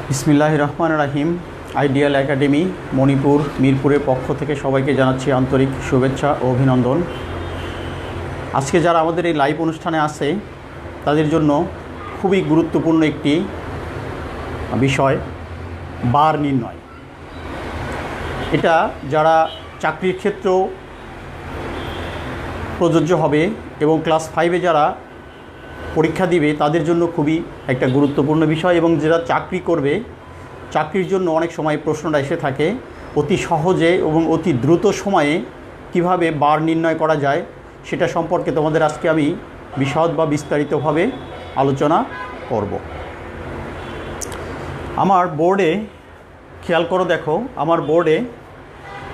বিসমিল্লাহির রহমানির রহিম। Ideal academy Manipur মিরপুরের পক্ষ থেকে সবাইকে জানাচ্ছি আন্তরিক শুভেচ্ছা ও অভিনন্দন। আজকে যারা আমাদের এই লাইভ অনুষ্ঠানে আছে তাদের জন্য খুবই গুরুত্বপূর্ণ একটি বিষয়, বার নির্ণয়। এটা যারা চাকরির ক্ষেত্রেও প্রযোজ্য হবে এবং ক্লাস 5-এ যারা পরীক্ষা দিবে তাদের জন্য খুবই একটা গুরুত্বপূর্ণ বিষয়, এবং যারা চাকরি করবে চাকরির জন্য অনেক সময় প্রশ্নটা এসে থাকে অতি সহজে এবং অতি দ্রুত সময়ে কিভাবে বার নির্ণয় করা যায় সেটা সম্পর্কে তোমাদের আজকে আমি বিশদ বা বিস্তারিতভাবে আলোচনা করব। আমার বোর্ডে খেয়াল করো, দেখো আমার বোর্ডে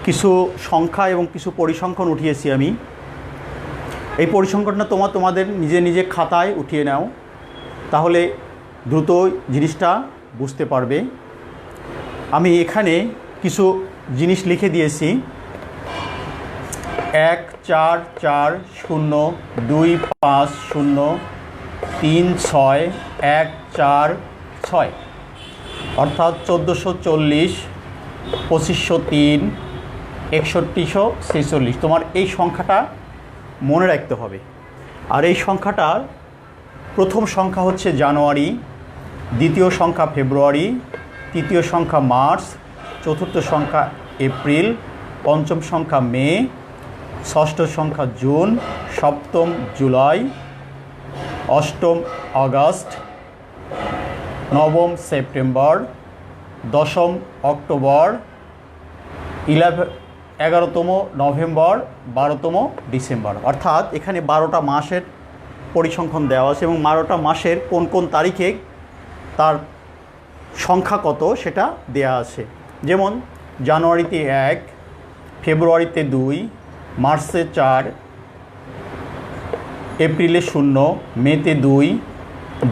কিছু সংখ্যা এবং কিছু পরিসংখ্যান উঠিয়েছি আমি। এই পরিসংখ্যানটা তোমাদের নিজে নিজে খাতায় উঠিয়ে নাও, তাহলে দ্রুত জিনিসটা বুঝতে পারবে। আমি এখানে কিছু জিনিস লিখে দিয়েছি। 1440250361446, অর্থাৎ 1440, 2503, 6146। তোমার এই সংখ্যাটা মনে রাখতে হবে। আর এই সংখ্যাটার প্রথম সংখ্যা হচ্ছে জানুয়ারি, দ্বিতীয় সংখ্যা ফেব্রুয়ারি, তৃতীয় সংখ্যা মার্চ, চতুর্থ সংখ্যা এপ্রিল, পঞ্চম সংখ্যা মে, ষষ্ঠ সংখ্যা জুন, সপ্তম জুলাই, অষ্টম আগস্ট, নবম সেপ্টেম্বর, দশম অক্টোবর, 11তম নভেম্বর, 12তম ডিসেম্বর। অর্থাৎ এখানে 12টা মাসের পরিসংখ্যান দেওয়া আছে এবং 12টা মাসের কোন কোন তারিখে তার সংখ্যা কত সেটা দেয়া আছে। যেমন জানুয়ারিতে 1, ফেব্রুয়ারিতে 2, মার্চে 4, এপ্রিলে 0, মেতে 2,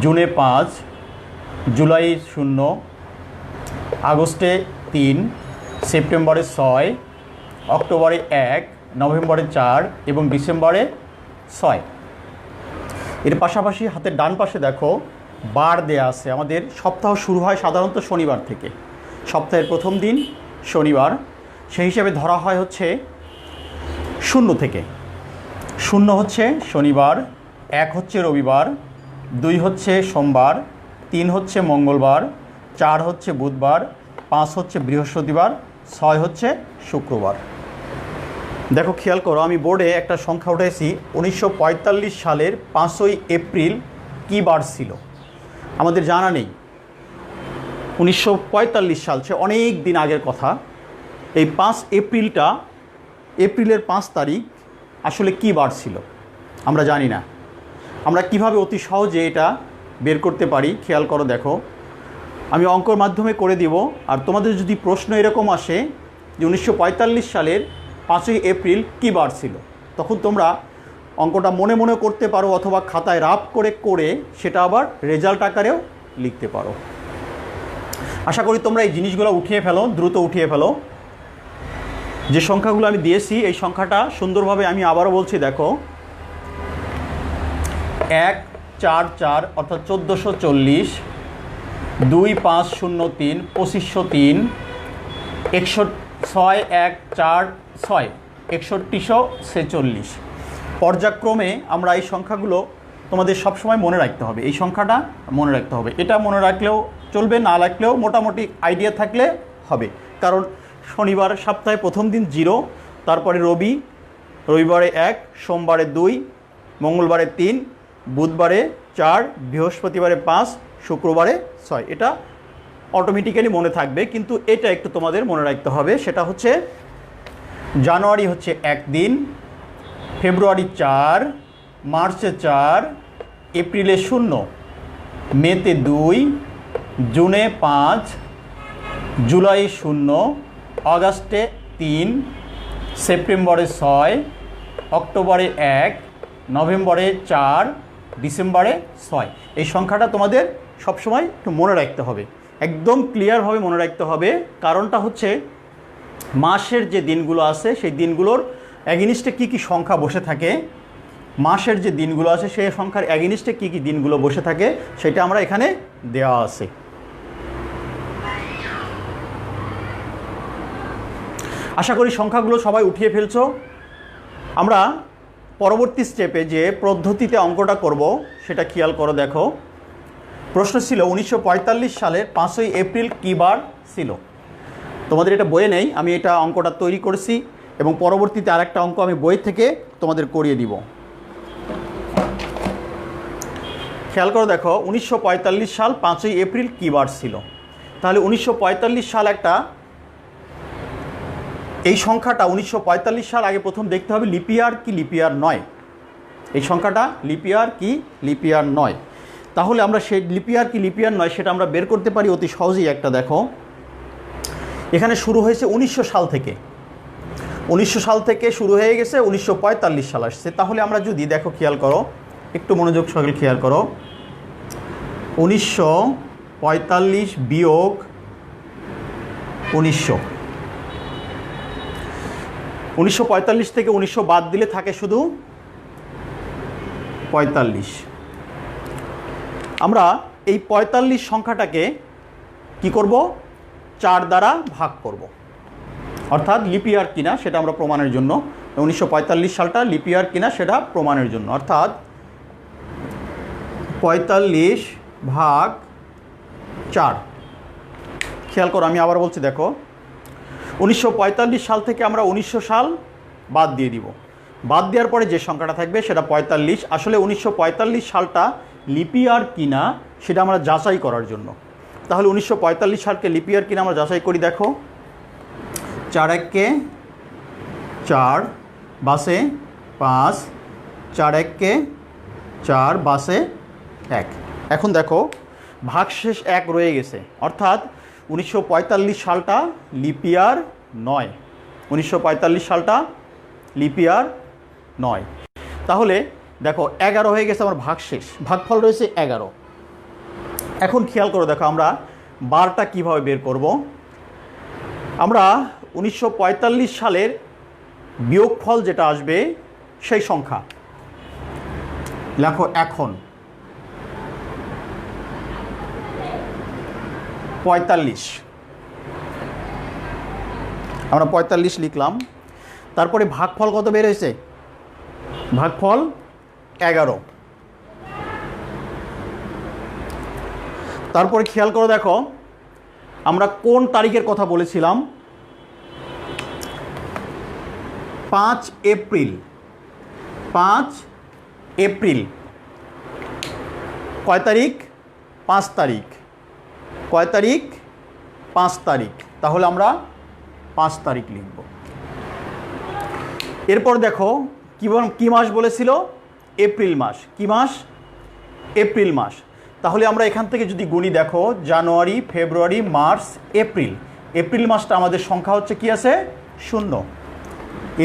জুনে 5, জুলাই 0, আগস্টে 3, সেপ্টেম্বরে 6, অক্টোবরে 1, নভেম্বরে 4 এবং ডিসেম্বরে 6। এর পাশাপাশি হাতের ডান পাশে দেখো বার দেয়া আছে। আমাদের সপ্তাহ শুরু হয় সাধারণত শনিবার থেকে, সপ্তাহের প্রথম দিন শনিবার, সেই হিসাবে ধরা হয় হচ্ছে 0 থেকে। 0 হচ্ছে শনিবার, 1 হচ্ছে রবিবার, 2 হচ্ছে সোমবার, 3 হচ্ছে মঙ্গলবার, 4 হচ্ছে বুধবার, 5 হচ্ছে বৃহস্পতিবার, 6 হচ্ছে শুক্রবার। দেখো খেয়াল করো, আমি বোর্ডে একটা সংখ্যা উঠেছি। 1945 সালের 5ই এপ্রিল কী বার ছিল আমাদের জানা নেই। 1945 সাল, সে অনেক দিন আগের কথা। এই 5 এপ্রিলটা, এপ্রিলের 5 তারিখ আসলে কী বার ছিল আমরা জানি না। আমরা কিভাবে অতি সহজে এটা বের করতে পারি খেয়াল করো। দেখো আমি অঙ্কর মাধ্যমে করে দিব, আর তোমাদের যদি প্রশ্ন এরকম আসে যে 1945 সালের 5ই এপ্রিল কী বার ছিল, তখন তোমরা অঙ্কটা মনে মনে করতে পারো অথবা খাতায় রাফ করে সেটা আবার রেজাল্ট আকারেও লিখতে পারো। আশা করি তোমরা এই জিনিসগুলো উঠিয়ে ফেলো, দ্রুত উঠিয়ে ফেলো। যে সংখ্যাগুলো আমি দিয়েছি এই সংখ্যাটা সুন্দরভাবে আমি আবারও বলছি। দেখো 144 অর্থাৎ 1440, 2503, 2503, 6146, 6146। পর্যায়ক্রমে আমরা এই সংখ্যাগুলো তোমাদের সবসময় মনে রাখতে হবে। এই সংখ্যাটা মনে রাখতে হবে। এটা মনে রাখলেও চলবে, না রাখলেও মোটামুটি আইডিয়া থাকলে হবে। কারণ শনিবার সপ্তাহে প্রথম দিন 0, তারপরে রবিবারে 1, সোমবারে 2, মঙ্গলবারে 3, বুধবারে 4, বৃহস্পতিবারে 5, শুক্রবারে 6। এটা অটোমেটিক্যালি মনে থাকবে, কিন্তু এটা একটু তোমাদের মনে রাখতে হবে। সেটা হচ্ছে জানুয়ারি হচ্ছে 1 দিন, ফেব্রুয়ারি 4, মার্চে 4, এপ্রিলে 0, মেতে 2, জুনে 5, জুলাই 0, আগস্টে 3, সেপ্টেম্বরে 6, অক্টোবরে 1, নভেম্বরে 4, ডিসেম্বরে 6। এই সংখ্যাটা তোমাদের সবসময় একটু মনে রাখতে হবে, একদম ক্লিয়ারভাবে মনে রাখতে হবে। কারণটা হচ্ছে মাসের যে দিনগুলো আছে সেই দিনগুলোর এগেনিস্টে কী কী সংখ্যা বসে থাকে মাসের যে দিনগুলো আছে সেই সংখ্যার এগেইনস্টে কী কী দিনগুলো বসে থাকে সেটা আমরা এখানে দেওয়া আছে। আশা করি সংখ্যাগুলো সবাই উঠিয়ে ফেলছো। আমরা পরবর্তী স্টেপে যে পদ্ধতিতে অঙ্কটা করব সেটা খেয়াল করো। দেখো, প্রশ্ন ছিল 1945 সালের 5ই এপ্রিল কী বার ছিল। তোমাদের এটা বইয়ে নেই, আমি এটা অঙ্কটা তৈরি করেছি এবং পরবর্তীতে আরেকটা অঙ্ক আমি বই থেকে তোমাদের করিয়ে দিব। খেয়াল করো, দেখো 1945 সাল 5ই এপ্রিল কী বার ছিল। তাহলে 1945 সাল একটা, এই সংখ্যাটা 1945 সাল আগে প্রথম দেখতে হবে লিপিয়ার কি লিপিয়ার নয়। এই সংখ্যাটা লিপিয়ার কি লিপিয়ার নয়। তাহলে আমরা সেই লিপিয়ার কি লিপিয়ার নয় সেটা আমরা বের করতে পারি অতি সহজেই। একটা দেখো, এখানে শুরু হয়েছে 1900 সাল থেকে, 1900 সাল থেকে শুরু হয়ে গেছে, 1945 সাল আসছে। তাহলে আমরা যদি দেখো, খেয়াল করো, একটু মনোযোগ সহকারে খেয়াল করো, 1945 বিয়োগ 1900, 1945 থেকে 1900 বাদ দিলে থাকে শুধু 45। আমরা এই 45 সংখ্যাটাকে কি করব, 4 দ্বারা ভাগ করব, অর্থাৎ লিপিয়ার কিনা সেটা আমরা প্রমাণের জন্য, 1945 সালটা লিপিয়ার কিনা সেটা প্রমাণের জন্য, অর্থাৎ 45 ভাগ 4। খেয়াল করো, আমি আবার বলছি, দেখো 1945 সাল থেকে আমরা 1900 সাল বাদ দিয়ে দিব। বাদ দেওয়ার পরে যে সংখ্যাটা থাকবে সেটা 45। আসলে 1945 সালটা লিপিয়ার কিনা সেটা আমরা যাচাই করার জন্য। তাহলে 1945 সালকে লিপিয়ার কিনা আমরা যাচাই করি। দেখো, 4 1 4 বাসে 5, 4 1 4 বাসে 1। এখন দেখো ভাগশেষ 1 রয়ে গেছে, অর্থাৎ 1945 সালটা লিপিয়ার নয়, 1945 সালটা লিপিয়ার নয়। তাহলে দেখো 11 হয়ে গেছে আমার ভাগশেষ, ভাগফল রয়েছে 11। এখন খেয়াল করো, দেখো আমরা বারটা কিভাবে বের করব। আমরা 1945 সালের বিয়োগফল যেটা আসবে সেই সংখ্যা লেখো। এখন 45, আমরা 45 লিখলাম। তারপরে ভাগফল কত বের হয়েছে, ভাগফল 11। তারপরে খেয়াল করো, দেখো আমরা কোন তারিখের কথা বলেছিলাম, 5 এপ্রিল। 5 এপ্রিল কয় তারিখ, 5 তারিখ। কয় তারিখ, 5 তারিখ। তাহলে আমরা 5 তারিখ লিখব। এরপর দেখো কি মাস বলেছিল, এপ্রিল মাস। কি মাস, এপ্রিল মাস। তাহলে আমরা এখান থেকে যদি গুণি, দেখো জানুয়ারি, ফেব্রুয়ারি, মার্চ, এপ্রিল। এপ্রিল মাসটা আমাদের সংখ্যা হচ্ছে কি আছে, 0।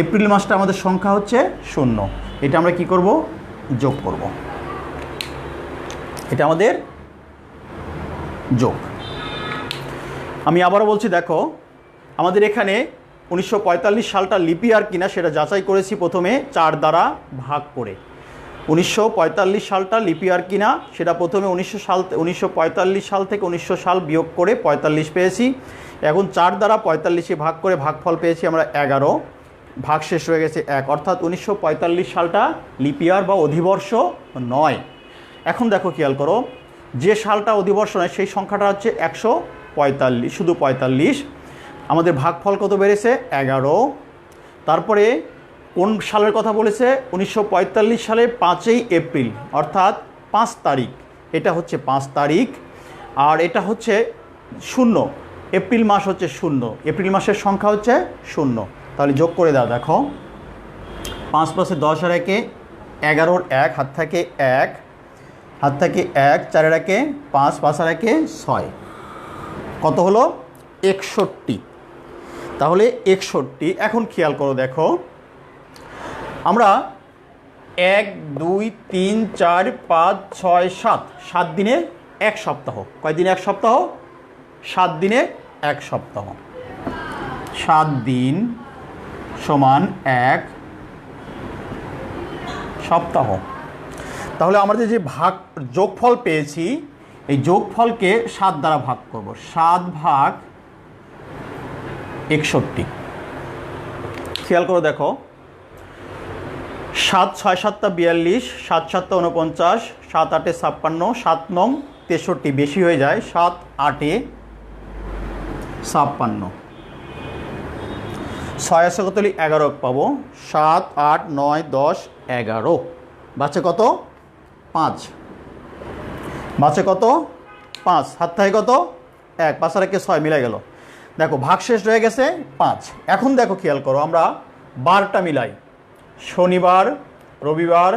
এপ্রিল মাসটা আমাদের সংখ্যা হচ্ছে 0। এটা আমরা কি করব, যোগ করব। এটা আমাদের যোগ। আমি আবারও বলছি, দেখো আমাদের এখানে 1945 সালটা লিপিয়ার কিনা সেটা যাচাই করেছি প্রথমে 4 দ্বারা ভাগ করে। 1945 সালটা লিপিয়ার কিনা সেটা প্রথমে 1945 সাল থেকে 1900 সাল বিয়োগ করে 45 পেয়েছি। এখন 4 দ্বারা 45 ভাগ করে ভাগফল পেয়েছি আমরা 11, ভাগশেষ হয়ে গেছে 1, অর্থাৎ 1945 সালটা লিপিয়ার বা অধিবর্ষ নয়। এখন দেখো খেয়াল করো, যে সালটা অধিবর্ষ নয় সেই সংখ্যাটা হচ্ছে 145, শুধু 45। আমাদের ভাগফল কত বেড়েছে, 11। তারপরে কোন সালের কথা বলেছে, 1945 সালে 5ই এপ্রিল, অর্থাৎ 5 তারিখ। এটা হচ্ছে 5 তারিখ, আর এটা হচ্ছে 0। এপ্রিল মাস হচ্ছে 0, এপ্রিল মাসের সংখ্যা হচ্ছে 0। তাহলে যোগ করে দাও, দেখো 5 + 10 আর 1 11, 1 হাত থাকে 1, হাত থাকে 1, 4 আর 1 5, 5 আর 1 6, কত হলো 61। তাহলে 61। এখন খেয়াল করো, দেখো আমরা 1 2 3 4 5 6 7 7 দিনে 1 সপ্তাহ। কয় দিনে 1 সপ্তাহ, 7 দিনে 1 সপ্তাহ। 7 দিন সমান 1 সপ্তাহ। তাহলে আমরা যে ভাগ যোগফল পেয়েছি, এই যোগফলকে 7 দ্বারা ভাগ করব। 7 ভাগ 61। খেয়াল করে দেখো, 7 6 7 42, 7 7 49, 7 8 56, 7 9 63, বেশি হয়ে যায়, 7 8 56, 6 আছে কত, 11 পাবো। 7 8 9 10 11, বাঁচে কত, 5। বাঁচে কত, 5। হাত থাকে কত, 1। 5 আর 1 6, মিলে গেল। দেখো ভাগ শেষ রয়ে গেছে 5। এখন দেখো খেয়াল করো, আমরা বারটা মিলাই। শনিবার, রবিবার,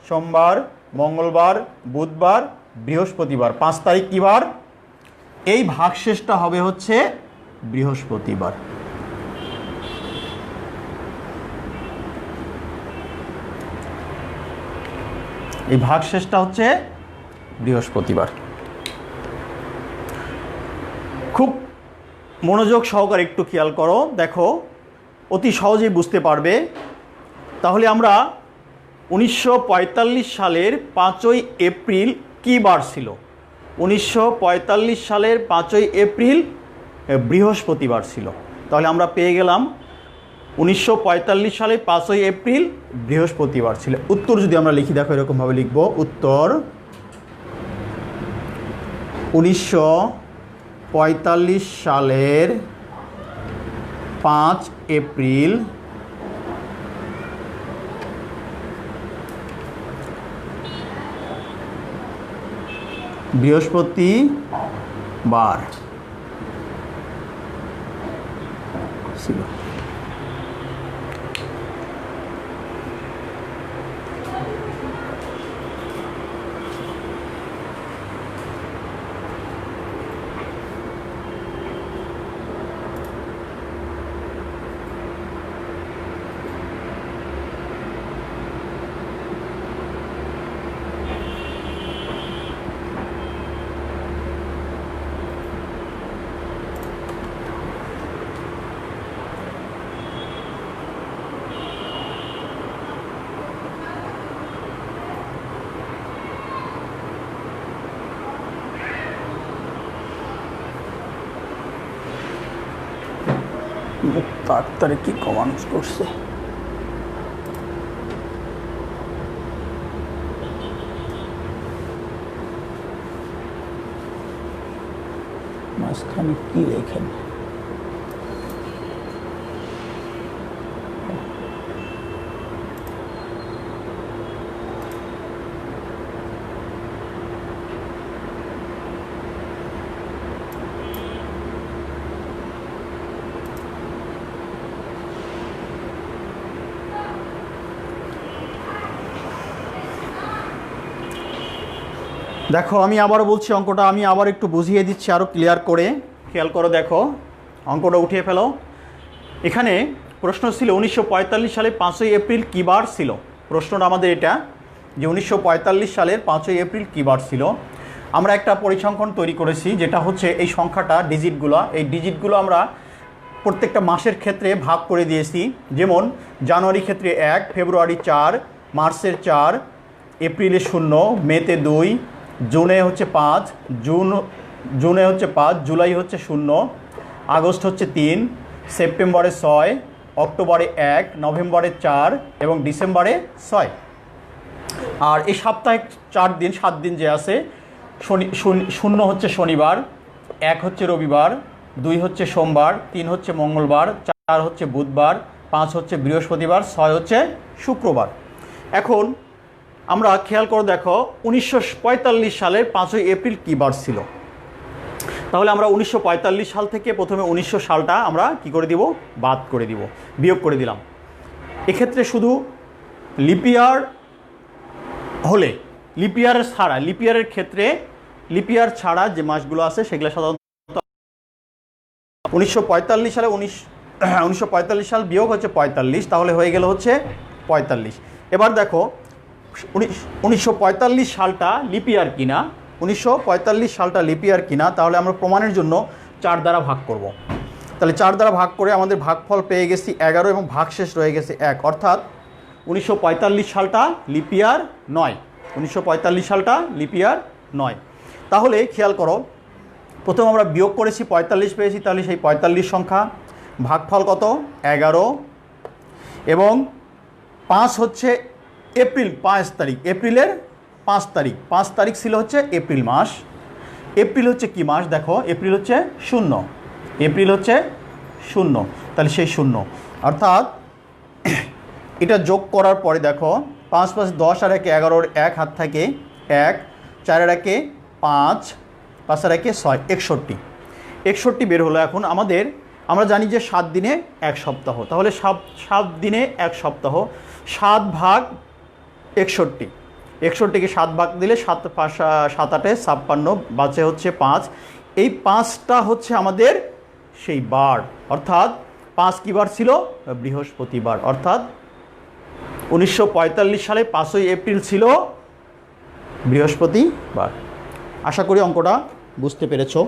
সোমবার, মঙ্গলবার, বুধবার, বৃহস্পতিবার। 5 তারিখ কী বার? এই ভাগ শেষটা হবে হচ্ছে বৃহস্পতিবার। এই ভাগ শেষটা হচ্ছে বৃহস্পতিবার। খুব মনোযোগ সহকারে একটু খেয়াল করো, দেখো অতি সহজেই বুঝতে পারবে। তাহলে আমরা 1945 সালের 5ই এপ্রিল কী বার ছিল? 1945 সালের 5ই এপ্রিল বৃহস্পতিবার ছিল। তাহলে আমরা পেয়ে গেলাম 1945 সালে 5ই এপ্রিল বৃহস্পতিবার ছিল। উত্তর যদি আমরা লিখি, দেখো এরকমভাবে লিখব, উত্তর 1945 সালের 5 এপ্রিল বৃহস্পতিবার ছিল। তাড়াতাড়ি কি কমান্স করছে, মাঝখানে কি লেখেন? দেখো আমি আবারও বলছি, অঙ্কটা আমি আবার একটু বুঝিয়ে দিচ্ছি আরও ক্লিয়ার করে। খেয়াল করো, দেখো অঙ্কটা উঠিয়ে ফেলো। এখানে প্রশ্ন ছিল 1945 সালে 5ই এপ্রিল কী বার ছিল। প্রশ্নটা আমাদের এটা যে 1945 সালের 5ই এপ্রিল কী বার ছিল। আমরা একটা পরিসংখ্যান তৈরি করেছি, যেটা হচ্ছে এই সংখ্যাটা, ডিজিটগুলো, এই ডিজিটগুলো আমরা প্রত্যেকটা মাসের ক্ষেত্রে ভাগ করে দিয়েছি। যেমন জানুয়ারি ক্ষেত্রে 1, ফেব্রুয়ারি 4, মার্চের 4, এপ্রিলে 0, মেতে 2, জুনে হচ্ছে 5, জুনে হচ্ছে 5, জুলাই হচ্ছে 0, আগস্ট হচ্ছে 3, সেপ্টেম্বরে 6, অক্টোবরে 1, নভেম্বরে 4 এবং ডিসেম্বরে 6। আর এই সাপ্তাহিক 4 দিন 7 দিন যে আছে, 0 হচ্ছে শনিবার, 1 হচ্ছে রবিবার, 2 হচ্ছে সোমবার, 3 হচ্ছে মঙ্গলবার, 4 হচ্ছে বুধবার, 5 হচ্ছে বৃহস্পতিবার, 6 হচ্ছে শুক্রবার। এখন আমরা খেয়াল করে দেখো 1945 সালের 5ই এপ্রিল কী বার ছিল। তাহলে আমরা 1945 সাল থেকে প্রথমে 1900 সালটা আমরা কি করে দিব, বাদ করে দিব, বিয়োগ করে দিলাম। এক্ষেত্রে শুধু লিপিয়ার হলে, লিপিয়ার ছাড়া, লিপিয়ারের ক্ষেত্রে লিপিয়ার ছাড়া যে মাসগুলো আছে সেগুলো সাধারণত 1945 সালে 1945 সাল বিয়োগ হচ্ছে 45, তাহলে হয়ে গেল হচ্ছে 45। এবার দেখো 1945 সালটা লিপিয়ার কিনা, 1945 সালটা লিপিয়ার কিনা, তাহলে আমরা প্রমাণের জন্য 4 দ্বারা ভাগ করব। তাহলে 4 দ্বারা ভাগ করে আমাদের ভাগফল পেয়ে গেছি 11 এবং ভাগশেষ রয়ে গেছে 1, অর্থাৎ 1945 সালটা লিপিয়ার নয়, 1945 সালটা লিপিয়ার নয়। তাহলে খেয়াল করো, প্রথম আমরা বিয়োগ করেছি 45 পেয়েছি, তাহলে সেই 45 সংখ্যা ভাগফল কত 11 এবং 5 হচ্ছে এপ্রিল 5 তারিখ, এপ্রিলের 5 তারিখ, 5 তারিখ ছিল হচ্ছে এপ্রিল মাস। এপ্রিল হচ্ছে কি মাস দেখো, এপ্রিল হচ্ছে 0, এপ্রিল হচ্ছে 0, তাহলে সেই 0 অর্থাৎ এটা যোগ করার পরে দেখো 5 5 10 আর 1 11, 1 হাত থাকে 1, 4 আর 1 5, 5 আর 1 6, 61, 61 বের হলো। এখন আমরা জানি যে 7 দিনে 1 সপ্তাহ, তাহলে 7 দিনে 1 সপ্তাহ, 7 ভাগ 61, 61কে 7 ভাগ দিলে 7 5 7 8 56, বাঁচে হচ্ছে 5। এই 5টা হচ্ছে আমাদের সেই বার, অর্থাৎ 5 কী বার ছিল, বৃহস্পতিবার। অর্থাৎ 1945 সালে 5ই এপ্রিল ছিল বৃহস্পতিবার। আশা করি অঙ্কটা বুঝতে পেরেছো।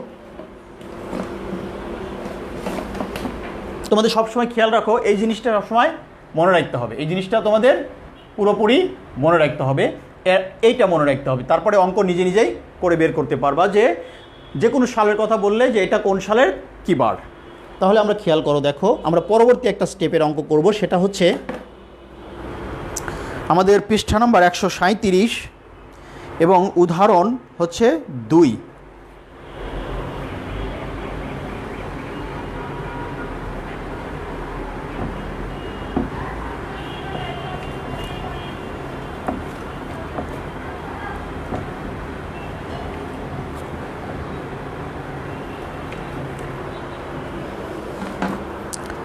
তোমাদের সবসময় খেয়াল রাখো, এই জিনিসটা সবসময় মনে রাখতে হবে, এই জিনিসটা তোমাদের পুরোপুরি মনে রাখতে হবে, এইটা মনে রাখতে হবে। তারপরে অঙ্ক নিজে নিজেই করে বের করতে পারবা যে কোনো সালের কথা বললে যে এটা কোন সালের কী বার। তাহলে আমরা খেয়াল করো, দেখো আমরা পরবর্তী একটা স্টেপের অঙ্ক করব, সেটা হচ্ছে আমাদের পৃষ্ঠা নাম্বার 137 এবং উদাহরণ হচ্ছে 2।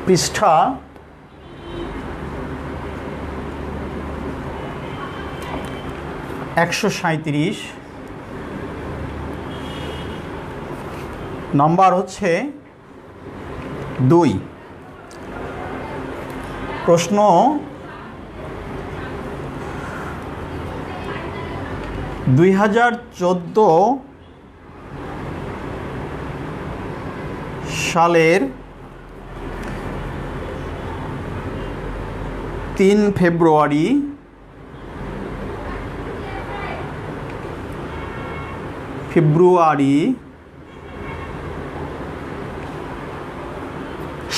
পৃষ্ঠা 137, নাম্বার হচ্ছে 2। প্রশ্ন, 2014 সালের 3 ফেব্রুয়ারি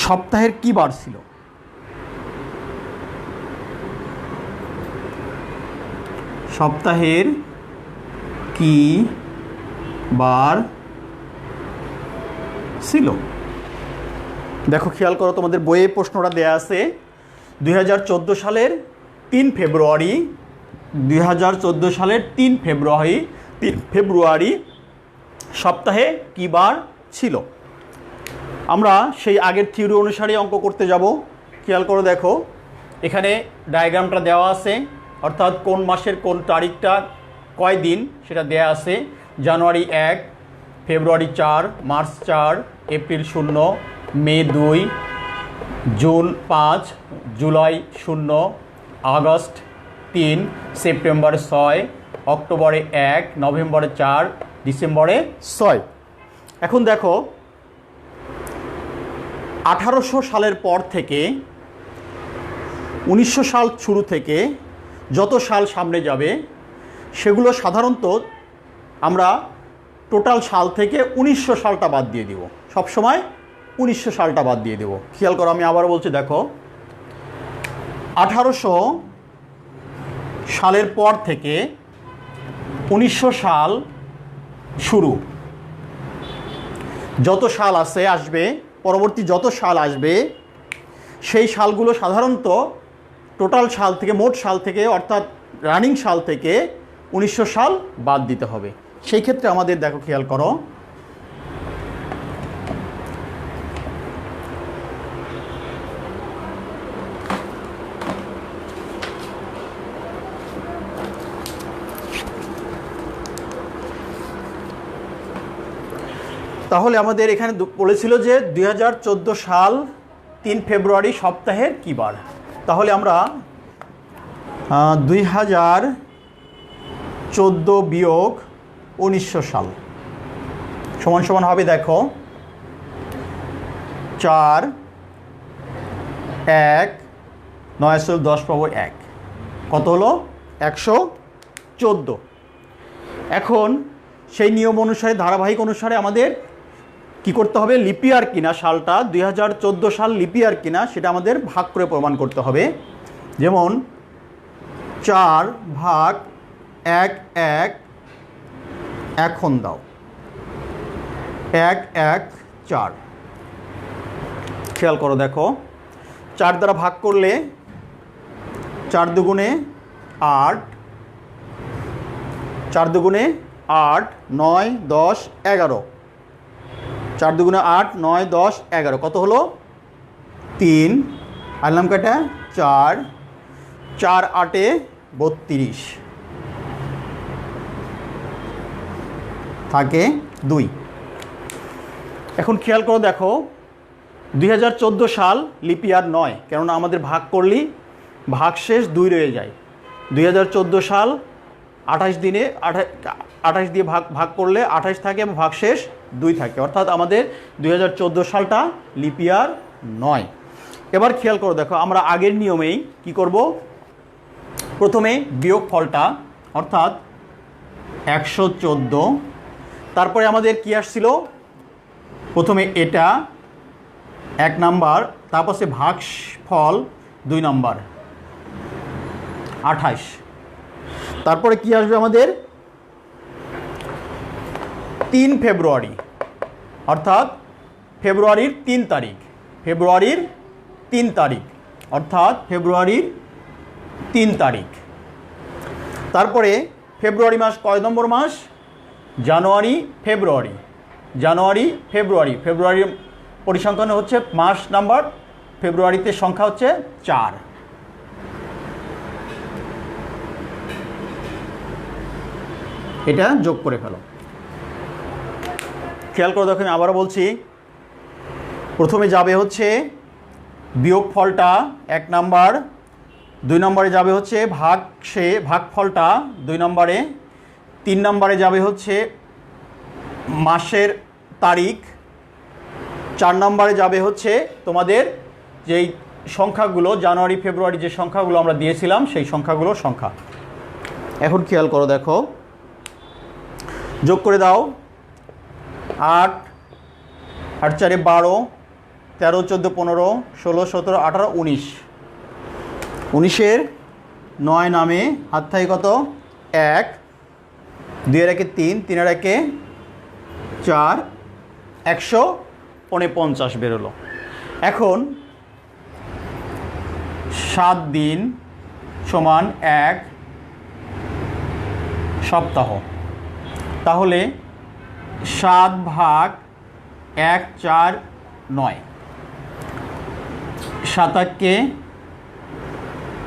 সপ্তাহের কি বার ছিল? সপ্তাহের কি বার ছিল? দেখো খেয়াল করো, তোমাদের বইয়ে প্রশ্নটা দেয়া আছে 2014 সালের 3 ফেব্রুয়ারি, 2014 সালের 3 ফেব্রুয়ারি সপ্তাহে কী বার ছিল। আমরা সেই আগের থিওরি অনুসারে অঙ্ক করতে যাব। খেয়াল করে দেখো, এখানে ডায়াগ্রামটা দেওয়া আছে, অর্থাৎ কোন মাসের কোন তারিখটা কয় দিন সেটা দেয়া আছে। জানুয়ারি 1, ফেব্রুয়ারি 4, মার্চ 4, এপ্রিল 0, মে 2, জুন 5, জুলাই 0, আগস্ট 3, সেপ্টেম্বরে 6, অক্টোবরে 1, নভেম্বরে 4, ডিসেম্বরে 6। এখন দেখো 1800 সালের পর থেকে 1900 সাল শুরু থেকে যত সাল সামনে যাবে সেগুলো সাধারণত আমরা টোটাল সাল থেকে 1900 সালটা বাদ দিয়ে দিব, সবসময় 1900 সালটা বাদ দিয়ে দেব। খেয়াল করো, আমি আবার বলছি, দেখো 1800 সালের পর থেকে 1900 সাল শুরু, যত সাল আসবে পরবর্তী যত সাল আসবে সেই সালগুলো সাধারণত টোটাল সাল থেকে, মোট সাল থেকে, অর্থাৎ রানিং সাল থেকে 1900 সাল বাদ দিতে হবে। সেই ক্ষেত্রে আমাদের দেখো খেয়াল করো, তাহলে আমাদের এখানে বলেছিল যে 2014 সাল 3 ফেব্রুয়ারি সপ্তাহের কী বার। তাহলে আমরা 2014 বিয়োগ 1900 সাল সমান সমান হবে, দেখো 4, 1, 9 10 পাবো 1। কত হলো 114। এখন সেই নিয়ম অনুসারে ধারাবাহিক অনুসারে আমাদের কি করতে হবে, লিপিয়ার কিনা সালটা 2014 সাল লিপিয়ার কিনা সেটা আমাদের ভাগ করে প্রমাণ করতে হবে। যেমন 4 ভাগ 1 1 এখন দাও 1 1 4। খেয়াল করো, দেখো 4 দ্বারা ভাগ করলে 4 দুগুণে 8, 4 দুগুণে 8, 9 10 11, 4 দুগুণে 8 9 10 11, কত হলো 3, আনলাম কাটা 4, 4 8 32, থাকে 2। এখন খেয়াল করো, দেখো 2014 সাল লিপিয়ার নয়, কেননা আমাদের ভাগ করলেই ভাগশেষ 2 রয়ে যায়। 2014 সাল 28 দিনে 28 দিয়ে ভাগ করলে 28 থাকে এবং ভাগশেষ 2 থাকে, অর্থাৎ আমাদের 2014 সালটা লিপিয়ার নয়। এবার খেয়াল করো, দেখো আমরা আগের নিয়মেই কি করব, প্রথমে বিয়োগ ফলটা অর্থাৎ 114, তারপরে আমাদের কি আসছিল, প্রথমে এটা 1 নাম্বার, তারপর সে ভাগফল 2 নাম্বার 28, তারপরে কি আসবে আমাদের 3 ফেব্রুয়ারি, অর্থাৎ ফেব্রুয়ারির 3 তারিখ, ফেব্রুয়ারির 3 তারিখ, অর্থাৎ ফেব্রুয়ারির 3 তারিখ। তারপরে ফেব্রুয়ারি মাস কয় নম্বর মাস, জানুয়ারি ফেব্রুয়ারি, জানুয়ারি ফেব্রুয়ারি, ফেব্রুয়ারির পরিসংখ্যান হচ্ছে মাস নাম্বার, ফেব্রুয়ারিতে সংখ্যা হচ্ছে 4। এটা যোগ করে ফেলো। খেয়াল করে দেখো, আমি আবারও বলছি, প্রথমে যাবে হচ্ছে বিয়োগ ফলটা 1 নাম্বার, 2 নম্বরে যাবে হচ্ছে ভাগফলটা 2 নম্বরে, 3 নম্বরে যাবে হচ্ছে মাসের তারিখ, 4 নম্বরে যাবে হচ্ছে তোমাদের যেই সংখ্যাগুলো জানুয়ারি ফেব্রুয়ারি যে সংখ্যাগুলো আমরা দিয়েছিলাম সেই সংখ্যাগুলোর সংখ্যা। এখন খেয়াল করো, দেখো যোগ করে দাও, 8 8 4 12, 13 14 15 16 17 18 19, 19-এর 9 নামে হাত থাকে কত 1, 2-এর 1 3, 3-এর 1 4, 149 বেরোলো। এখন 7 দিন সমান 1 সপ্তাহ, তাহলে 7 ভাগ 1 4 9, 7-কে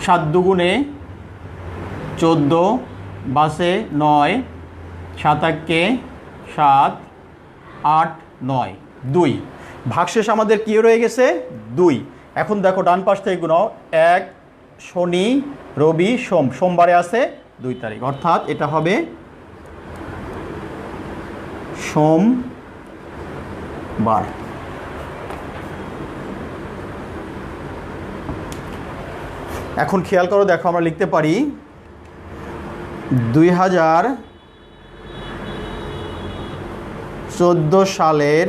7 দুগুণে 14, বাসে 9, 7-কে 7 8 9 2, ভাগশেষ আমাদের কি রয়ে গেছে 2। এখন দেখো ডান পাশ থেকে গুণ 1 শনি রবি সোম, সোমবারে আছে 2 তারিখ, অর্থাৎ এটা হবে সোমবার। এখন খেয়াল করো, দেখো আমরা লিখতে পারি 2014 সালের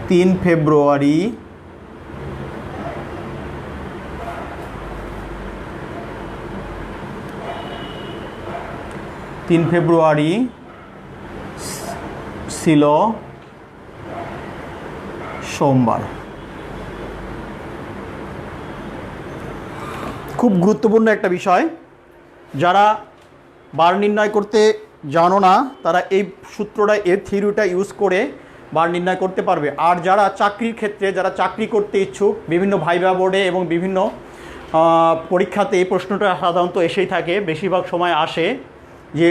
3 ফেব্রুয়ারি ছিল সোমবার। খুব গুরুত্বপূর্ণ একটা বিষয়, যারা বার নির্ণয় করতে জানো না তারা এই সূত্রটা, এই থিওরিটা ইউজ করে বার নির্ণয় করতে পারবে। আর যারা চাকরির ক্ষেত্রে, যারা চাকরি করতে ইচ্ছুক, বিভিন্ন ভাইভা বোর্ডে এবং বিভিন্ন পরীক্ষাতে এই প্রশ্নটা সাধারণত এসেই থাকে, বেশিরভাগ সময় আসে যে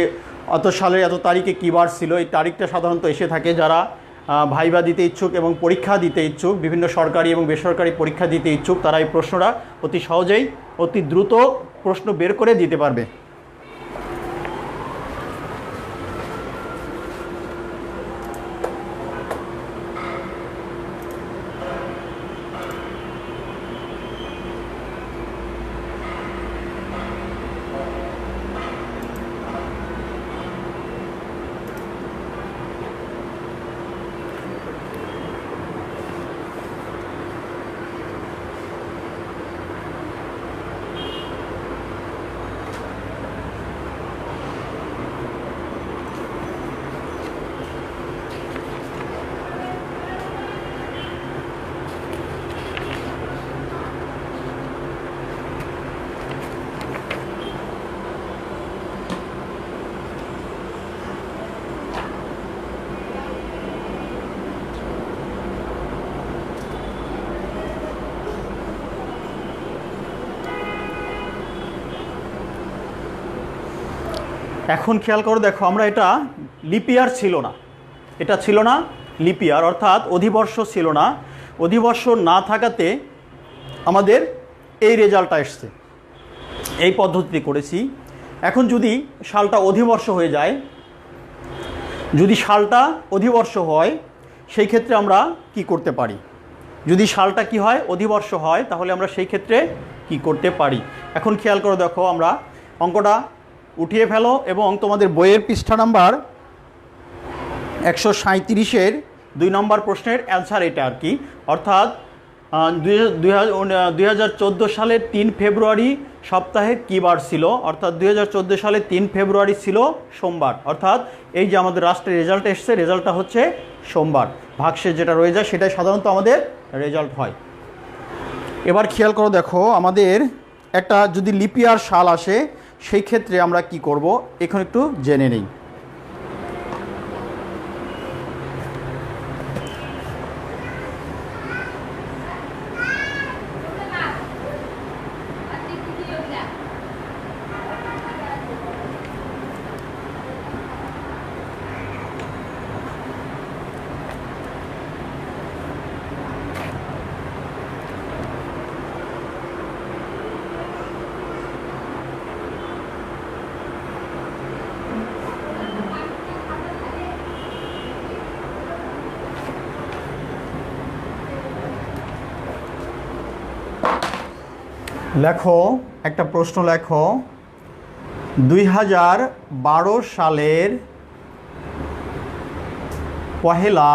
অত সালে এত তারিখে কী বার ছিল, এই তারিখটা সাধারণত এসে থাকে। যারা ভাইভা দিতে ইচ্ছুক এবং পরীক্ষা দিতে ইচ্ছুক, বিভিন্ন সরকারি এবং বেসরকারি পরীক্ষা দিতে ইচ্ছুক, তারা এই প্রশ্নটা অতি সহজেই অতি দ্রুত প্রশ্ন বের করে দিতে পারবে। এখন খেয়াল করো, দেখো আমরা এটা লিপিয়ার ছিল না, এটা ছিল না লিপিয়ার, অর্থাৎ অধিবর্ষ ছিল না। অধিবর্ষ না থাকাতে আমাদের এই রেজাল্টটা এসছে, এই পদ্ধতিতে করেছি। এখন যদি সালটা অধিবর্ষ হয়ে যায়, যদি সালটা অধিবর্ষ হয়, সেই ক্ষেত্রে আমরা কি করতে পারি? যদি সালটা কি হয়, অধিবর্ষ হয়, তাহলে আমরা সেই ক্ষেত্রে কি করতে পারি? এখন খেয়াল করে দেখো, আমরা অঙ্কটা উঠিয়ে ফেলো এবং তোমাদের বইয়ের পৃষ্ঠা নাম্বার 137-এর 2 নম্বর প্রশ্নের অ্যান্সার এটা আর কি। অর্থাৎ 2014 সালের 3 ফেব্রুয়ারি সপ্তাহের কী বার ছিল? অর্থাৎ 2014 সালে 3 ফেব্রুয়ারি ছিল সোমবার। অর্থাৎ এই যে আমাদের রাষ্ট্রের রেজাল্ট এসছে, রেজাল্টটা হচ্ছে সোমবার। ভাগশেষ যেটা রয়ে যায় সেটাই সাধারণত আমাদের রেজাল্ট হয়। এবার খেয়াল করো, দেখো আমাদের একটা যদি লিপিয়ার সাল আসে, সেই ক্ষেত্রে আমরা কি করব এখন একটু জেনে নেই। লেখো, একটা প্রশ্ন লেখো। 2012 সালের পহেলা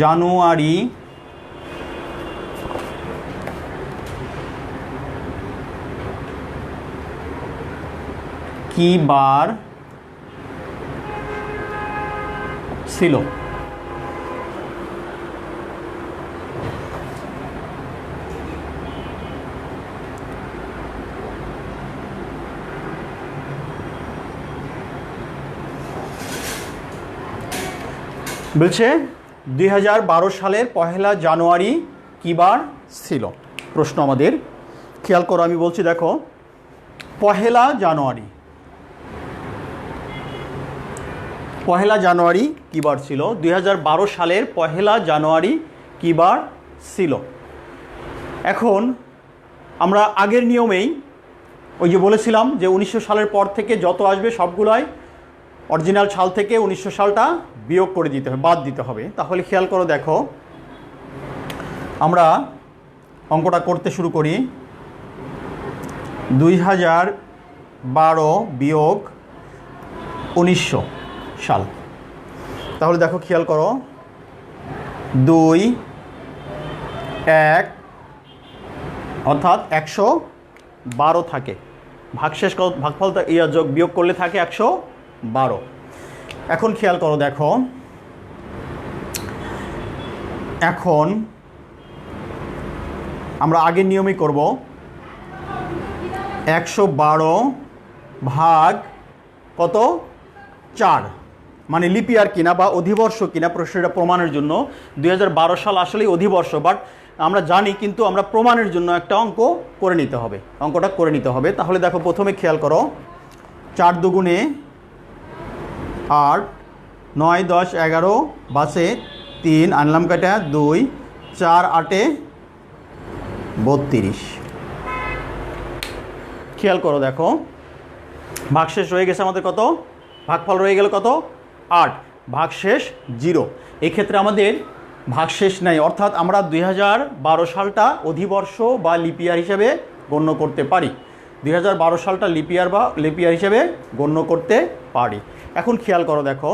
জানুয়ারি কি বার ছিল? বলছে 2012 সালের পহেলা জানুয়ারি কী বার ছিল? প্রশ্ন আমাদের খেয়াল করো, আমি বলছি দেখো, পহেলা জানুয়ারি কী বার ছিল? 2012 সালের পহেলা জানুয়ারি কী বার ছিল? এখন আমরা আগের নিয়মেই ওই যে বলেছিলাম যে 1900 সালের পর থেকে যত আসবে সবগুলাই অরিজিনাল সাল থেকে 1900 সালটা বিয়োগ করে দিতে হবে, বাদ দিতে হবে। তাহলে খেয়াল করো, দেখো আমরা অঙ্কটা করতে শুরু করি। 2012 বিয়োগ 1900 সাল। তাহলে দেখো খেয়াল করো, 2 1 অর্থাৎ 112 থাকে। ভাগশেষ ভাগফল যোগ বিয়োগ করলে থাকে 112। এখন খেয়াল করো, দেখো এখন আমরা আগের নিয়মই করব। 112 ভাগ কত? 4, মানে লিপিয়ার কিনা বা অধিবর্ষ কিনা প্রশ্নটা প্রমাণের জন্য। 2012 সাল আসলেই অধিবর্ষ, বাট আমরা জানি, কিন্তু আমরা প্রমাণের জন্য একটা অঙ্ক করে নিতে হবে, অঙ্কটা করে নিতে হবে। তাহলে দেখো প্রথমে খেয়াল করো, 4 দুগুণে 8, 9 10 11 বাসে 3 আনলাম কাটা 2, 4 8 32। খেয়াল করো, দেখো ভাগশেষ রয়ে গেছে আমাদের কত? ভাগফল রয়ে গেল কত? 8, ভাগশেষ 0। এক্ষেত্রে আমাদের ভাগশেষ নাই, অর্থাৎ আমরা 2012 সালটা অধিবর্ষ বা লিপিয়ার হিসেবে গণ্য করতে পারি। 2012 সালটা লিপিয়ার হিসেবে গণ্য করতে পারি। এখন খেয়াল করো, দেখো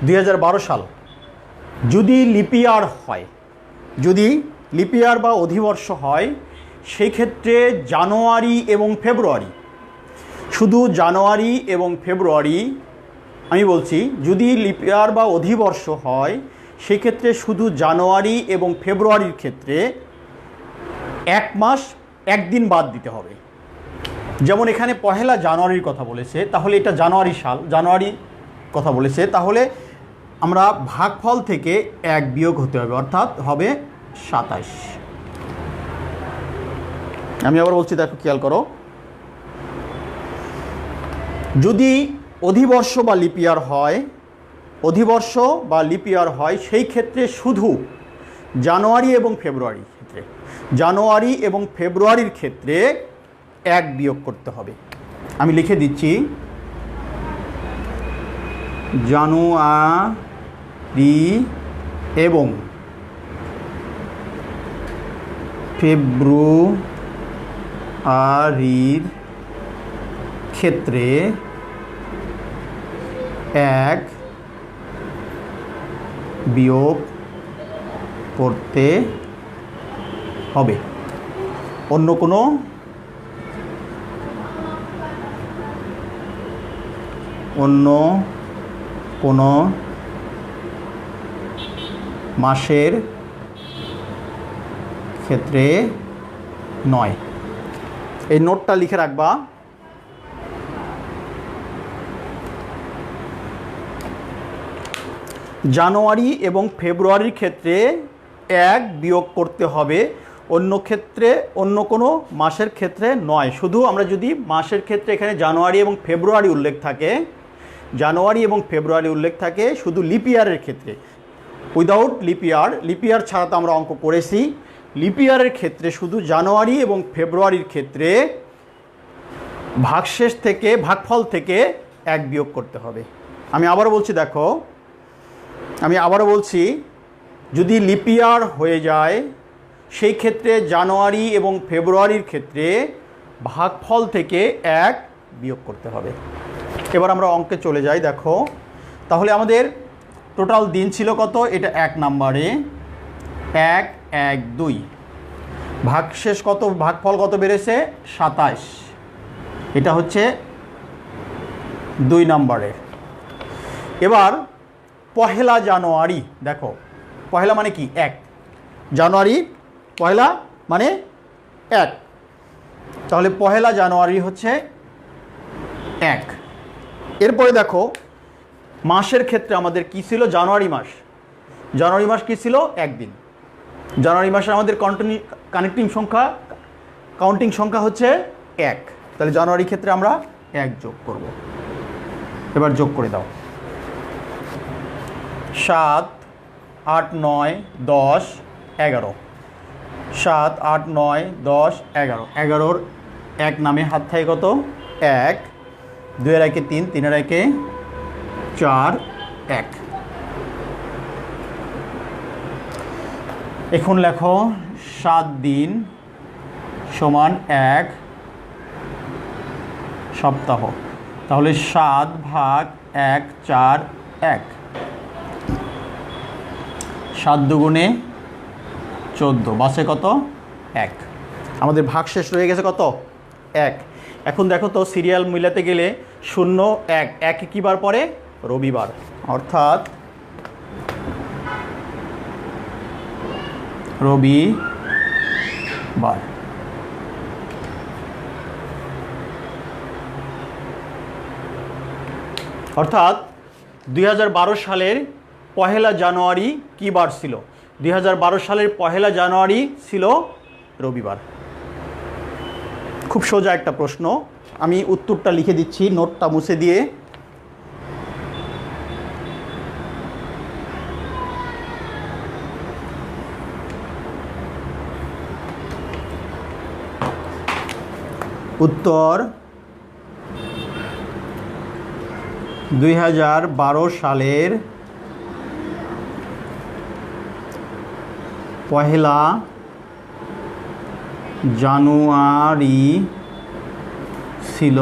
2012 সাল যদি লিপিয়ার হয়, যদি লিপিয়ার বা অধিবর্ষ হয়, সেই ক্ষেত্রে জানুয়ারি এবং ফেব্রুয়ারি, শুধু জানুয়ারি এবং ফেব্রুয়ারি, আমি বলছি যদি লিপিয়ার বা অধিবর্ষ হয়, সেক্ষেত্রে শুধু জানুয়ারি এবং ফেব্রুয়ারির ক্ষেত্রে 1 মাস 1 দিন বাদ দিতে হবে। যেমন এখানে পহেলা জানুয়ারির কথা বলেছে, তাহলে এটা জানুয়ারি সাল, জানুয়ারি কথা বলেছে, তাহলে আমরা ভাগফল থেকে 1 বিয়োগ হতে হবে, অর্থাৎ হবে 27। আমি আবার বলছি, দেখো খেয়াল করো, যদি অধিবর্ষ বা লিপিয়ার হয়, অধিবর্ষ বা লিপিয়ার হয়, সেই ক্ষেত্রে শুধু জানুয়ারি এবং ফেব্রুয়ারির ক্ষেত্রে, জানুয়ারি এবং ফেব্রুয়ারির ক্ষেত্রে 1 বিয়োগ করতে হবে। আমি লিখে দিচ্ছি, জানুয়ারি এবং ফেব্রুয়ারির ক্ষেত্রে 1 বিয়োগ করতে হবে। অন্য কোনো মাসের ক্ষেত্রে নয়। এই নোটটা লিখে রাখবা। জানুয়ারি এবং ফেব্রুয়ারির ক্ষেত্রে 1 বিয়োগ করতে হবে, অন্য ক্ষেত্রে অন্য কোনো মাসের ক্ষেত্রে নয়। শুধু আমরা যদি মাসের ক্ষেত্রে এখানে জানুয়ারি এবং ফেব্রুয়ারি উল্লেখ থাকে, জানুয়ারি এবং ফেব্রুয়ারি উল্লেখ থাকে শুধু লিপিয়ারের ক্ষেত্রে, উইদাউট লিপিয়ার, লিপিয়ার ছাড়া তো আমরা অঙ্ক করেছি। লিপিয়ারের ক্ষেত্রে শুধু জানুয়ারি এবং ফেব্রুয়ারির ক্ষেত্রে ভাগশেষ থেকে, ভাগফল থেকে 1 বিয়োগ করতে হবে। আমি আবারও বলছি, দেখো আমি আবারও বলছি, যদি লিপিয়ার হয়ে যায় সেই ক্ষেত্রে জানুয়ারি এবং ফেব্রুয়ারির ক্ষেত্রে ভাগফল থেকে 1 বিয়োগ করতে হবে। এবার আমরা অঙ্কে চলে যাই। দেখো তাহলে আমাদের টোটাল দিন ছিল কত? এটা 1 নম্বরে 1, 1, 2। ভাগশেষ কত, ভাগফল কত বেড়েছে? 27। এটা হচ্ছে 2 নম্বরের। এবার পহেলা জানুয়ারি, দেখো পহেলা মানে কি? 1। জানুয়ারি পহেলা মানে 1, তাহলে পহেলা জানুয়ারি হচ্ছে 1। এরপরে দেখো মাসের ক্ষেত্রে আমাদের কি ছিল? জানুয়ারি মাস, জানুয়ারি মাস কি ছিল? 1 দিন। জানুয়ারি মাসে আমাদের কাউন্টিং সংখ্যা হচ্ছে 1, তাহলে জানুয়ারি ক্ষেত্রে আমরা 1 যোগ করব। এবার যোগ করে দাও। 7, 8, 9, 10, 11। 7, 8, 9, 10, 11। 11-র 1 নামে হাত থাকে কত? 1। 2-এর 1-এ 3, 3-এর 1-এ 4, 1। এখন লেখো 7 দিন সমান 1 সপ্তাহ। তাহলে 7 ভাগ 1, 4, 1। 7 দুগুণে 14, বাসে কত? 1। আমাদের ভাগশেষ রয়ে গেছে কত? 1। এখন দেখো তো সিরিয়াল মিলাতে গেলে 0, 1, 1 কি বার পরে? রবিবার, অর্থাৎ রবিবার। অর্থাৎ 2012 সালের পহেলা জানুয়ারি কী বার ছিল? 2012 সালের পহেলা জানুয়ারি ছিল রবিবার। খুব সোজা একটা প্রশ্ন, আমি উত্তরটা লিখে দিচ্ছি নোটটা মুছে দিয়ে। উত্তর 2012 সালের পহেলা জানুয়ারি ছিল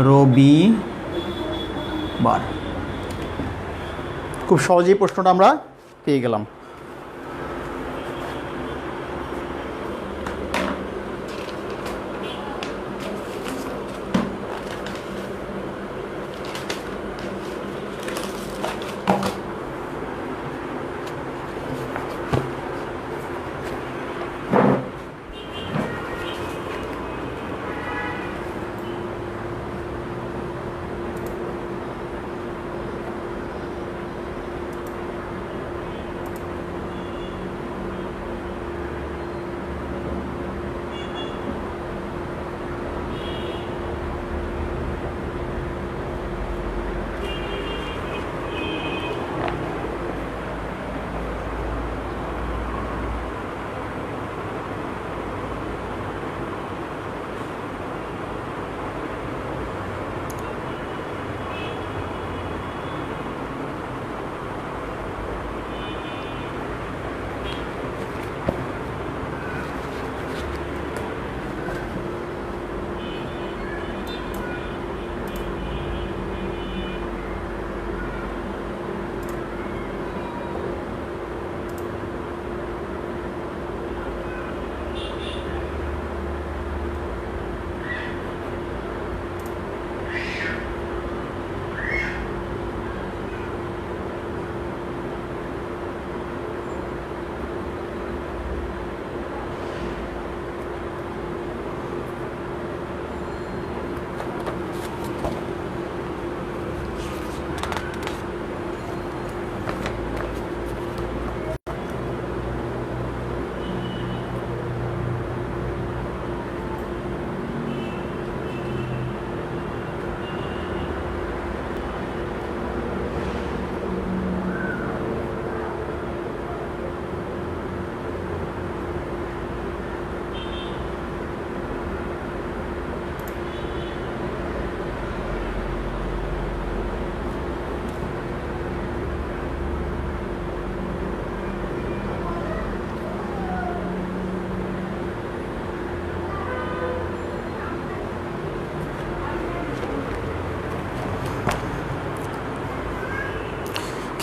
রবিবার। খুব সহজেই প্রশ্নটা আমরা পেয়ে গেলাম।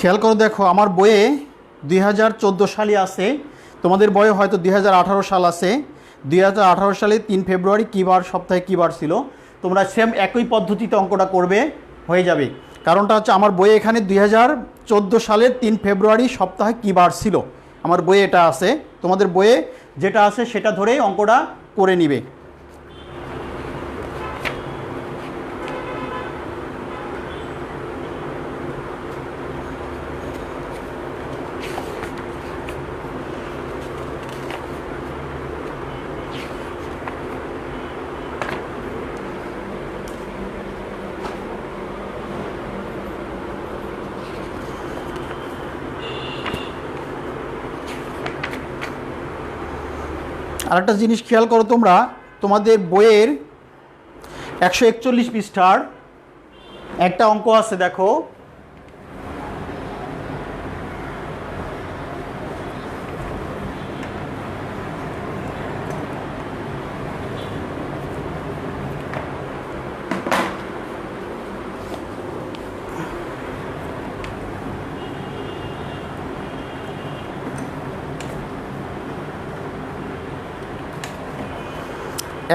খেয়াল করে দেখো, আমার বইয়ে 2014 সালই আছে, তোমাদের বইয়ে হয়তো 2018 সাল আছে। 2018 সালে 3 ফেব্রুয়ারি কী বার, সপ্তাহে কী বার ছিল, তোমরা সেম একই পদ্ধতিতে অঙ্কটা করবে, হয়ে যাবে। কারণটা হচ্ছে আমার বইয়ে এখানে 2014 সালের 3 ফেব্রুয়ারি সপ্তাহে কী বার ছিল, আমার বইয়ে এটা আছে। তোমাদের বইয়ে যেটা আছে সেটা ধরেই অঙ্কটা করে নিবে। আরেকটা জিনিস খেয়াল করো তোমরা, তোমাদের বইয়ের 141 পৃষ্ঠার একটা অঙ্ক আছে, দেখো।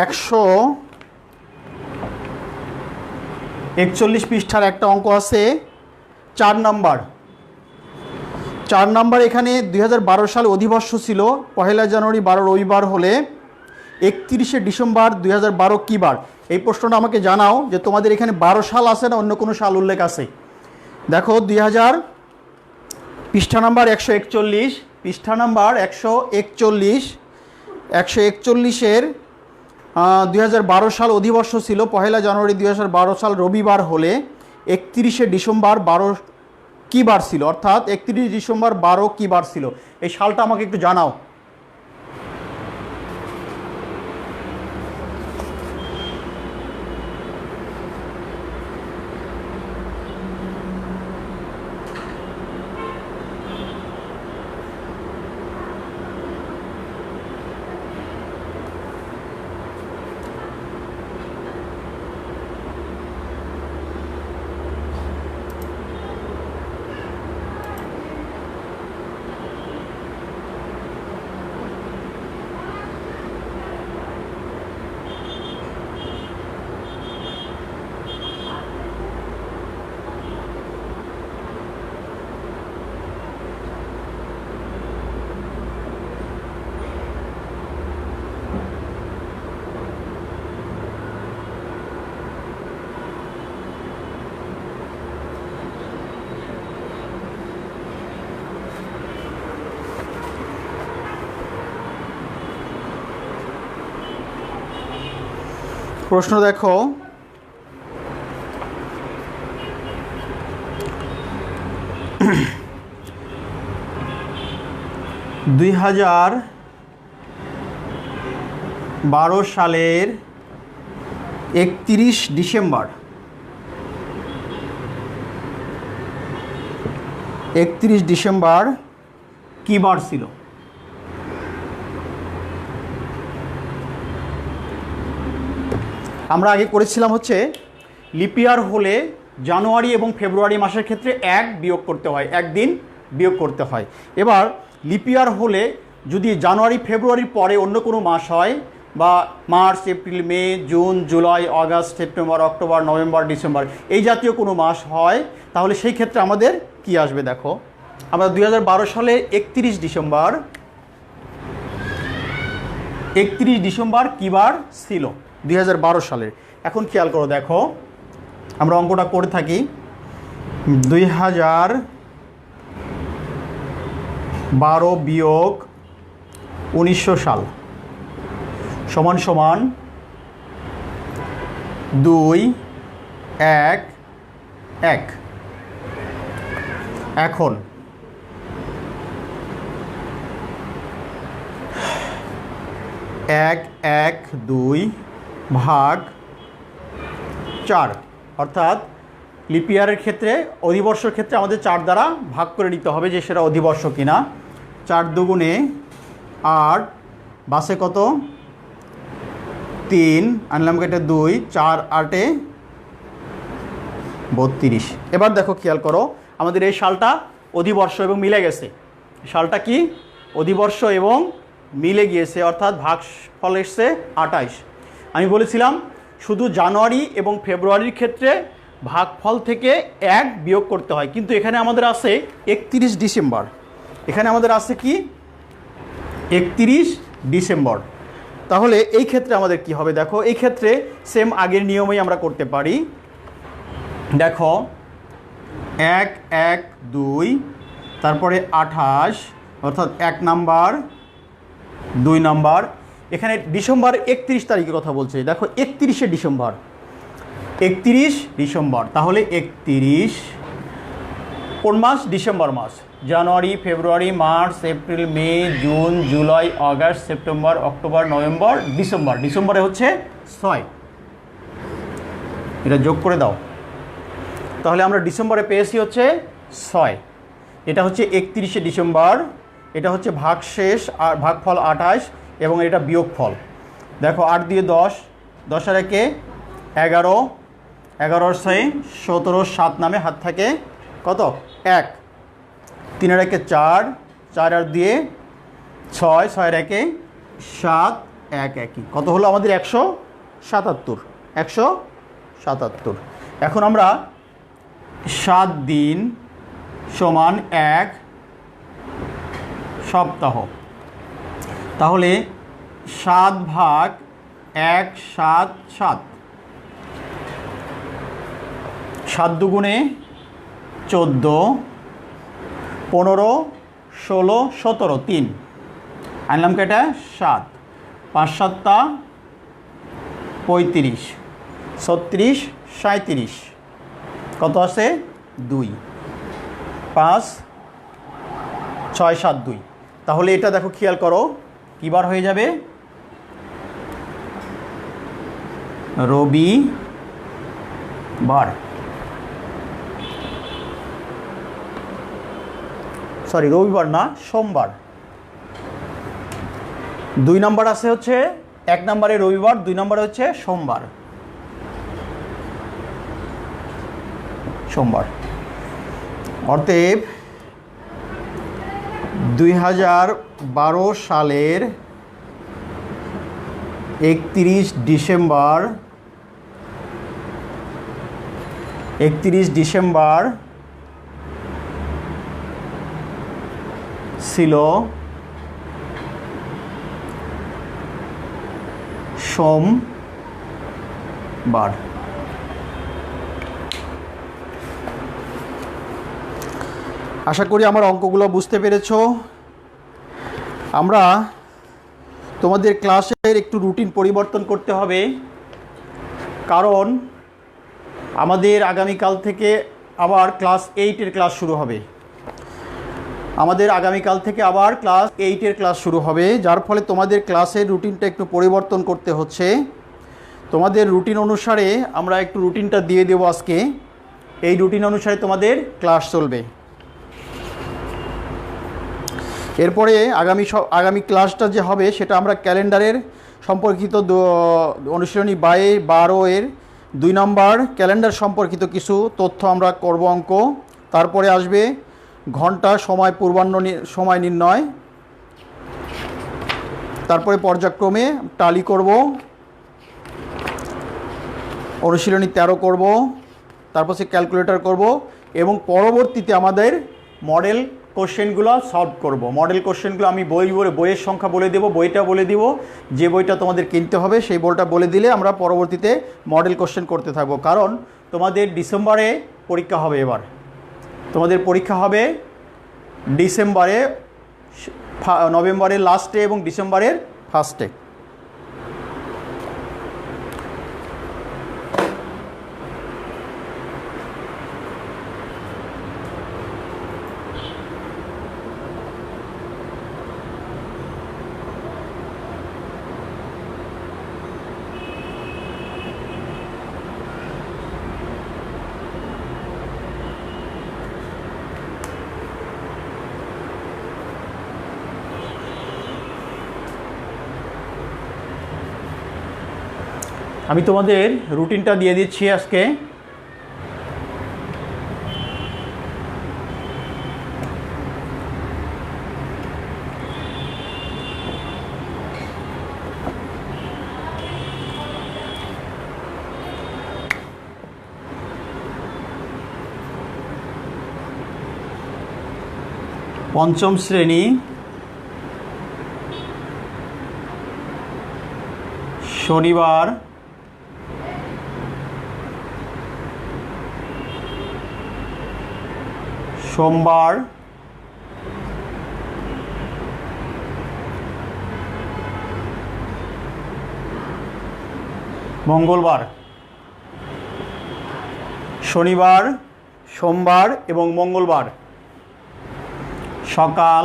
একশো 41 পৃষ্ঠার একটা অঙ্ক আছে, 4 নাম্বার। এখানে 2012 সালে অধিবর্ষ ছিল 1 জানুয়ারি 12 রবিবার হলে 31 ডিসেম্বর 2012 কী বার? এই প্রশ্নটা আমাকে জানাও যে তোমাদের এখানে 12 সাল আছে না অন্য কোনো সাল উল্লেখ আছে। দেখো 2000 পৃষ্ঠা নাম্বার 141, পৃষ্ঠা নাম্বার 141-141-এর 2012 সাল অধিবর্ষ ছিল 1 জানুয়ারি 2012 সাল রবিবার হলে 31 ডিসেম্বর 12 কী বার ছিল, অর্থাৎ 31 ডিসেম্বর 12 কী বার ছিল, এই সালটা আমাকে একটু জানাও। প্রশ্ন দেখো, 2012 সালের 31 ডিসেম্বর 31 ডিসেম্বর কী বার ছিল? আমরা আগে করেছিলাম হচ্ছে লিপিয়ার হলে জানুয়ারি এবং ফেব্রুয়ারি মাসের ক্ষেত্রে 1 বিয়োগ করতে হয়, 1 দিন বিয়োগ করতে হয়। এবার লিপিয়ার হলে যদি জানুয়ারি ফেব্রুয়ারির পরে অন্য কোনো মাস হয়, বা March April May June July August September October November December এই জাতীয় কোনো মাস হয়, তাহলে সেই ক্ষেত্রে আমাদের কি আসবে দেখো। আমরা 2012 সালে 31 ডিসেম্বর কী বার ছিল 2012 সালের। এখন খেয়াল করো, দেখো আমরা অঙ্কটা করে থাকি 2012 বিয়োগ 1900 সাল সমান সমান 2 1 1। এখন 1 1 2 ভাগ 4, অর্থাৎ লিপিয়ারের ক্ষেত্রে অধিবর্ষের ক্ষেত্রে আমাদের 4 দ্বারা ভাগ করে নিতে হবে যে সেটা অধিবর্ষ কিনা। 4 দুগুণে 8, বাসে কত 3, আনলাম কেটে 2, 4 8 32। এবার দেখো খেয়াল করো আমাদের এই সালটা অধিবর্ষ এবং মিলে গেছে। সালটা কি? অধিবর্ষ এবং মিলে গিয়েছে, অর্থাৎ ভাগফল এসছে 28। আমি বলেছিলাম শুধু জানুয়ারি এবং ফেব্রুয়ারির ক্ষেত্রে ভাগফল থেকে 1 বিয়োগ করতে হয়, কিন্তু এখানে আমাদের আছে 31 ডিসেম্বর। এখানে আমাদের আছে কি? 31 ডিসেম্বর। তাহলে এই ক্ষেত্রে আমাদের কি হবে? দেখো, এই ক্ষেত্রে সেম আগের নিয়মেই আমরা করতে পারি। দেখো 1 1 2, তারপরে 28, অর্থাৎ 1 নাম্বার 2 নাম্বার। এখানে ডিসেম্বর 31 তারিখের কথা বলছে। দেখো 31শে ডিসেম্বর, 31 ডিসেম্বর। তাহলে 31 কোন মাস? ডিসেম্বর মাস। January, February, March, April, May, June, July, August, September, October, November, December. ডিসেম্বরে হচ্ছে 6। এটা যোগ করে দাও। তাহলে আমরা ডিসেম্বরে পেয়েছি হচ্ছে 6। এটা হচ্ছে 31শে ডিসেম্বর, এটা হচ্ছে ভাগশেষ আর ভাগফল 28 এবং এটা বিয়োগফল। দেখো 8 দিয়ে 10, 10 আর 1 11, 11 6, 17, 7 নামে হাত থাকে কত? 1, 3 আর 1 4, 4 আর 2 6, 6 আর 1 7, 1 1 কত হলো আমাদের? 177। 177। এখন আমরা 7 দিন সমান 1 সপ্তাহ। তাহলে 7 ভাগ 1 7 7, 7 দুগুণে 14, 15, 16, 17, 3 আনলাম কেটে 7, 5 7 35, 36 37, কত আছে? 2, 5 6 7 2। তাহলে এটা দেখো, খেয়াল করো কি বার হয়ে যাবে? রবিবার। সরি, রবিবার না, সোমবার। 2 নাম্বার আছে হচ্ছে 1 নাম্বারে রবিবার, 2 নাম্বারে হচ্ছে সোমবার। সোমবার। অতএব 2012 সালের 31 ডিসেম্বর ছিল সোমবার। আশা করি আমার অঙ্কগুলো বুঝতে পেরেছো। আমরা তোমাদের ক্লাসের একটু রুটিন পরিবর্তন করতে হবে, কারণ আমাদের আগামীকাল থেকে আবার ক্লাস 8-এর ক্লাস শুরু হবে। ক্লাস 8-এর ক্লাস শুরু হবে, যার ফলে তোমাদের ক্লাসের রুটিনটা একটু পরিবর্তন করতে হচ্ছে। তোমাদের রুটিন অনুসারে আমরা একটু রুটিনটা দিয়ে দেবো আজকে। এই রুটিন অনুসারে তোমাদের ক্লাস চলবে। এরপরে আগামী ক্লাসটা যে হবে সেটা আমরা ক্যালেন্ডারের সম্পর্কিত অনুশীলনী 12-এর 2 নম্বর ক্যালেন্ডার সম্পর্কিত কিছু তথ্য আমরা করব অঙ্ক। তারপরে আসবে ঘন্টা সময় নির্ণয়। তারপরে পর্যায়ক্রমে টালি করব, অনুশীলনী 13 করব, তারপর সে ক্যালকুলেটর করব এবং পরবর্তীতে আমাদের মডেল কোশ্চেনগুলো সলভ করব। মডেল কোশ্চেনগুলো আমি বইয়ের সংখ্যা বলে দেব, বইটা বলে দিব, যে বইটা তোমাদের কিনতে হবে সেই বইটা বলে দিলে আমরা পরবর্তীতে মডেল কোশ্চেন করতে থাকবো। কারণ তোমাদের ডিসেম্বরে পরীক্ষা হবে। এবার তোমাদের পরীক্ষা হবে ডিসেম্বরে, নভেম্বরের লাস্টে এবং ডিসেম্বরের ফার্স্টে। আমি তোমাদের রুটিনটা দিয়ে দিচ্ছি আজকে। পঞ্চম শ্রেণী শনিবার সোমবার মঙ্গলবার। শনিবার, সোমবার এবং মঙ্গলবার সকাল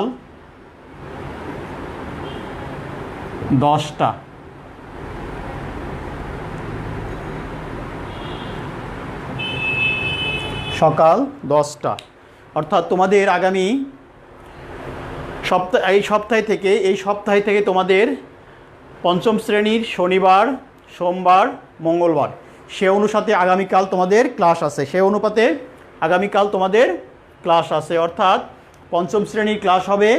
10টা। সকাল 10টা, অর্থাৎ তোমাদের আগামী এই সপ্তাহে থেকে তোমাদের পঞ্চম শ্রেণীর শনিবার, সোমবার, মঙ্গলবার সে অনুপাতে আগামীকাল তোমাদের ক্লাস আছে। অর্থাৎ পঞ্চম শ্রেণীর ক্লাস হবে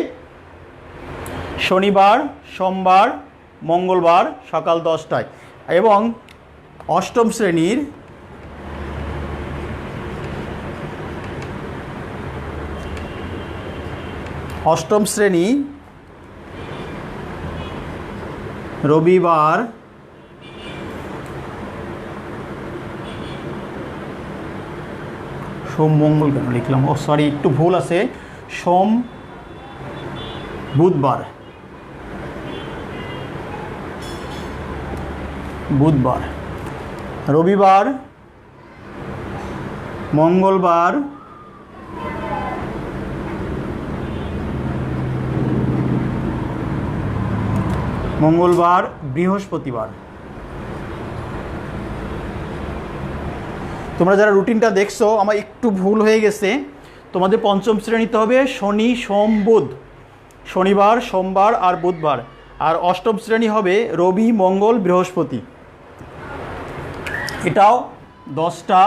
শনিবার, সোমবার, মঙ্গলবার সকাল 10টায় এবং অষ্টম শ্রেণী রবিবার, সোম মঙ্গল কেন লিখলাম, একটু ভুল আছে, সোম বুধবার, রবিবার, মঙ্গলবার, বৃহস্পতিবার। তোমরা যারা রুটিনটা দেখছো, আমার একটু ভুল হয়ে গেছে। তোমাদের পঞ্চম শ্রেণীতে হবে শনি, সোম, বুধ, শনিবার, সোমবার আর বুধবার। আর অষ্টম শ্রেণী হবে রবি, মঙ্গল, বৃহস্পতি। এটাও 10টা।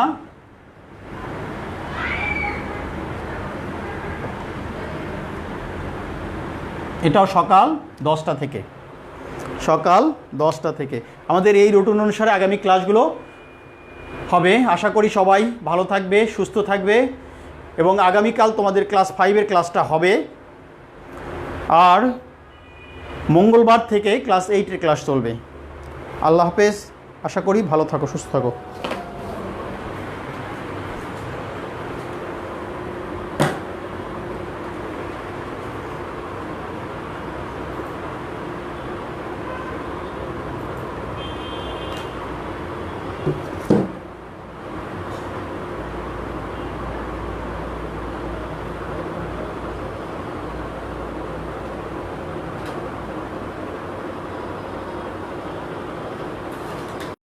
এটাও সকাল 10টা থেকে। আমাদের এই রুটিন অনুসারে আগামী ক্লাসগুলো হবে। আশা করি সবাই ভালো থাকবে, সুস্থ থাকবে এবং আগামীকাল তোমাদের ক্লাস 5-এর ক্লাসটা হবে। আর মঙ্গলবার থেকে ক্লাস 8-এর ক্লাস চলবে। আল্লাহ হাফেজ। আশা করি ভালো থাকো, সুস্থ থাকো।